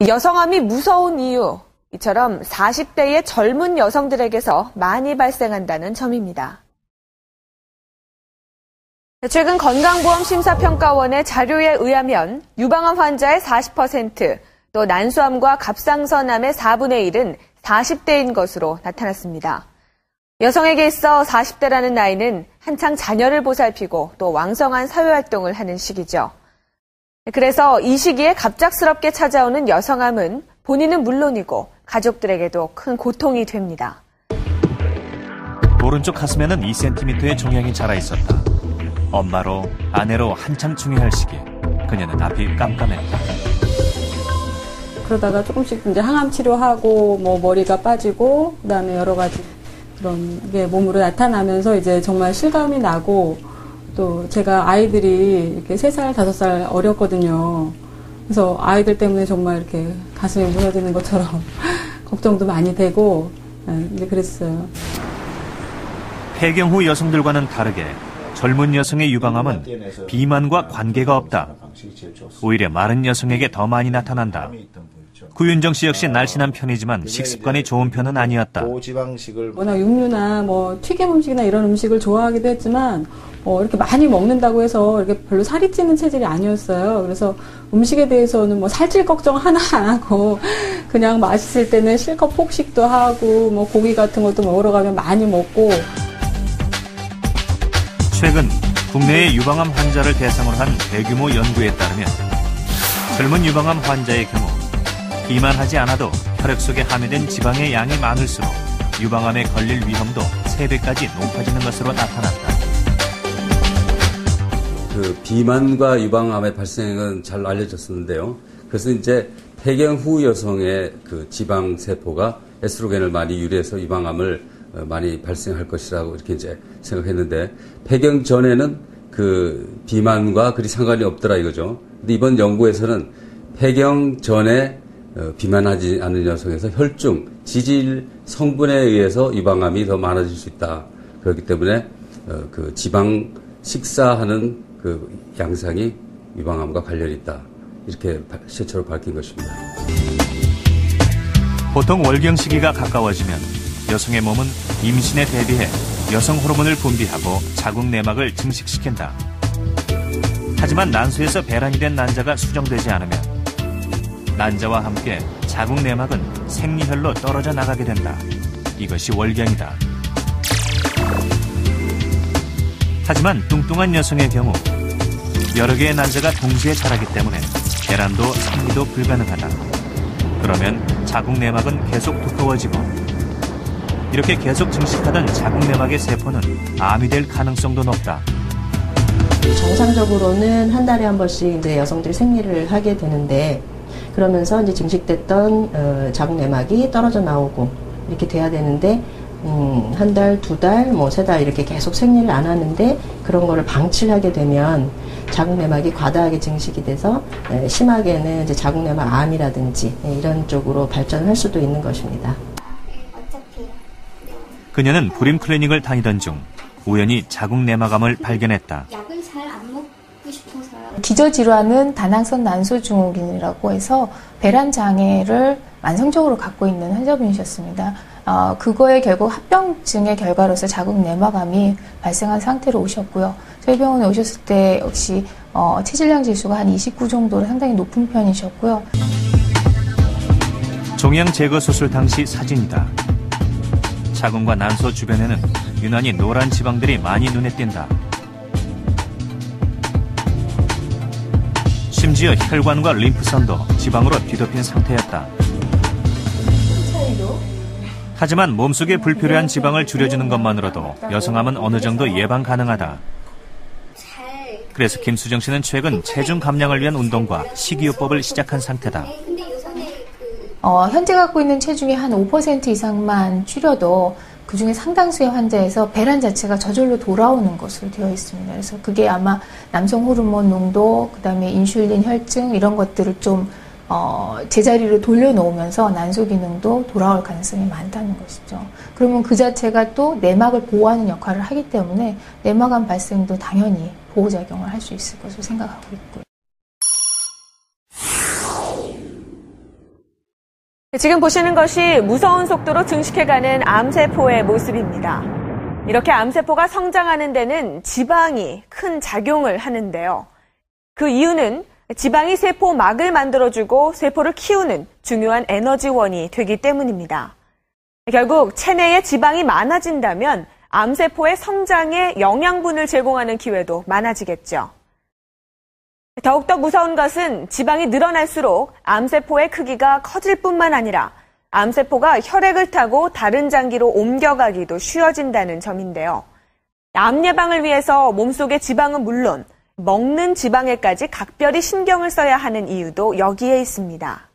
여성암이 무서운 이유, 이처럼 40대의 젊은 여성들에게서 많이 발생한다는 점입니다. 최근 건강보험심사평가원의 자료에 의하면 유방암 환자의 40%, 또 난소암과 갑상선암의 4분의 1은 40대인 것으로 나타났습니다. 여성에게 있어 40대라는 나이는 한창 자녀를 보살피고 또 왕성한 사회활동을 하는 시기죠. 그래서 이 시기에 갑작스럽게 찾아오는 여성암은 본인은 물론이고 가족들에게도 큰 고통이 됩니다. 오른쪽 가슴에는 2cm의 종양이 자라 있었다. 엄마로, 아내로 한참 중요할 시기, 그녀는 앞이 깜깜했다. 그러다가 조금씩 이제 항암 치료하고 머리가 빠지고 그다음에 여러 가지 그런 게 몸으로 나타나면서 이제 정말 실감이 나고 또 제가 아이들이 이렇게 3살, 5살 어렸거든요. 그래서 아이들 때문에 정말 이렇게 가슴이 무너지는 것처럼 걱정도 많이 되고 이제 그랬어요. 폐경 후 여성들과는 다르게 젊은 여성의 유방암은 비만과 관계가 없다. 오히려 마른 여성에게 더 많이 나타난다. 구윤정 씨 역시 날씬한 편이지만 식습관이 좋은 편은 아니었다. 워낙 육류나 튀김 음식이나 이런 음식을 좋아하기도 했지만 이렇게 많이 먹는다고 해서 이렇게 별로 살이 찌는 체질이 아니었어요. 그래서 음식에 대해서는 살찔 걱정 하나 안 하고 그냥 맛있을 때는 실컷 폭식도 하고 고기 같은 것도 먹으러 가면 많이 먹고. 최근 국내의 유방암 환자를 대상으로 한 대규모 연구에 따르면 젊은 유방암 환자의 경우 비만하지 않아도 혈액 속에 함유된 지방의 양이 많을수록 유방암에 걸릴 위험도 3배까지 높아지는 것으로 나타났다. 그 비만과 유방암의 발생은 잘 알려졌었는데요. 그래서 이제 폐경 후 여성의 그 지방 세포가 에스트로겐을 많이 유래해서 유방암을 많이 발생할 것이라고 이렇게 이제 생각했는데 폐경 전에는 그 비만과 그리 상관이 없더라 이거죠. 근데 이번 연구에서는 폐경 전에 비만하지 않은 여성에서 혈중, 지질 성분에 의해서 유방암이 더 많아질 수 있다. 그렇기 때문에 그 지방 식사하는 그 양상이 유방암과 관련이 있다. 이렇게 최초로 밝힌 것입니다. 보통 월경 시기가 가까워지면 여성의 몸은 임신에 대비해 여성 호르몬을 분비하고 자궁 내막을 증식시킨다. 하지만 난소에서 배란이 된 난자가 수정되지 않으면 난자와 함께 자궁 내막은 생리혈로 떨어져 나가게 된다. 이것이 월경이다. 하지만 뚱뚱한 여성의 경우 여러 개의 난자가 동시에 자라기 때문에 배란도 생리도 불가능하다. 그러면 자궁 내막은 계속 두꺼워지고 이렇게 계속 증식하던 자궁 내막의 세포는 암이 될 가능성도 높다. 정상적으로는 한 달에 한 번씩 이제 여성들이 생리를 하게 되는데 그러면서 이제 증식됐던 자궁 내막이 떨어져 나오고 이렇게 돼야 되는데 한 달, 2달, 3달 이렇게 계속 생리를 안 하는데 그런 거를 방치를 하게 되면 자궁 내막이 과다하게 증식이 돼서 심하게는 이제 자궁 내막 암이라든지 이런 쪽으로 발전할 수도 있는 것입니다. 그녀는 불임 클리닉을 다니던 중 우연히 자궁 내막암을 발견했다. 약을 잘 안 먹고 싶어서요. 기저질환은 다낭성 난소증후군이라고 해서 배란 장애를 만성적으로 갖고 있는 환자분이셨습니다. 그거의 결국 합병증의 결과로서 자궁 내막암이 발생한 상태로 오셨고요. 저희 병원에 오셨을 때 역시 체질량 지수가 한 29 정도로 상당히 높은 편이셨고요. 종양 제거 수술 당시 사진이다. 자궁과 난소 주변에는 유난히 노란 지방들이 많이 눈에 띈다. 심지어 혈관과 림프선도 지방으로 뒤덮인 상태였다. 하지만 몸속에 불필요한 지방을 줄여주는 것만으로도 여성암은 어느 정도 예방 가능하다. 그래서 김수정 씨는 체중 감량을 위한 운동과 식이요법을 시작한 상태다. 현재 갖고 있는 체중의 한 5% 이상만 줄여도 그중에 상당수의 환자에서 배란 자체가 저절로 돌아오는 것으로 되어 있습니다. 그래서 그게 아마 남성 호르몬 농도, 그다음에 인슐린 혈증 이런 것들을 좀 제자리로 돌려놓으면서 난소 기능도 돌아올 가능성이 많다는 것이죠. 그러면 그 자체가 또 내막을 보호하는 역할을 하기 때문에 내막암 발생도 당연히 보호작용을 할 수 있을 것으로 생각하고 있고요. 지금 보시는 것이 무서운 속도로 증식해가는 암세포의 모습입니다. 이렇게 암세포가 성장하는 데는 지방이 큰 작용을 하는데요. 그 이유는 지방이 세포막을 만들어주고 세포를 키우는 중요한 에너지원이 되기 때문입니다. 결국 체내에 지방이 많아진다면 암세포의 성장에 영양분을 제공하는 기회도 많아지겠죠. 더욱더 무서운 것은 지방이 늘어날수록 암세포의 크기가 커질 뿐만 아니라 암세포가 혈액을 타고 다른 장기로 옮겨가기도 쉬워진다는 점인데요. 암 예방을 위해서 몸속의 지방은 물론 먹는 지방에까지 각별히 신경을 써야 하는 이유도 여기에 있습니다.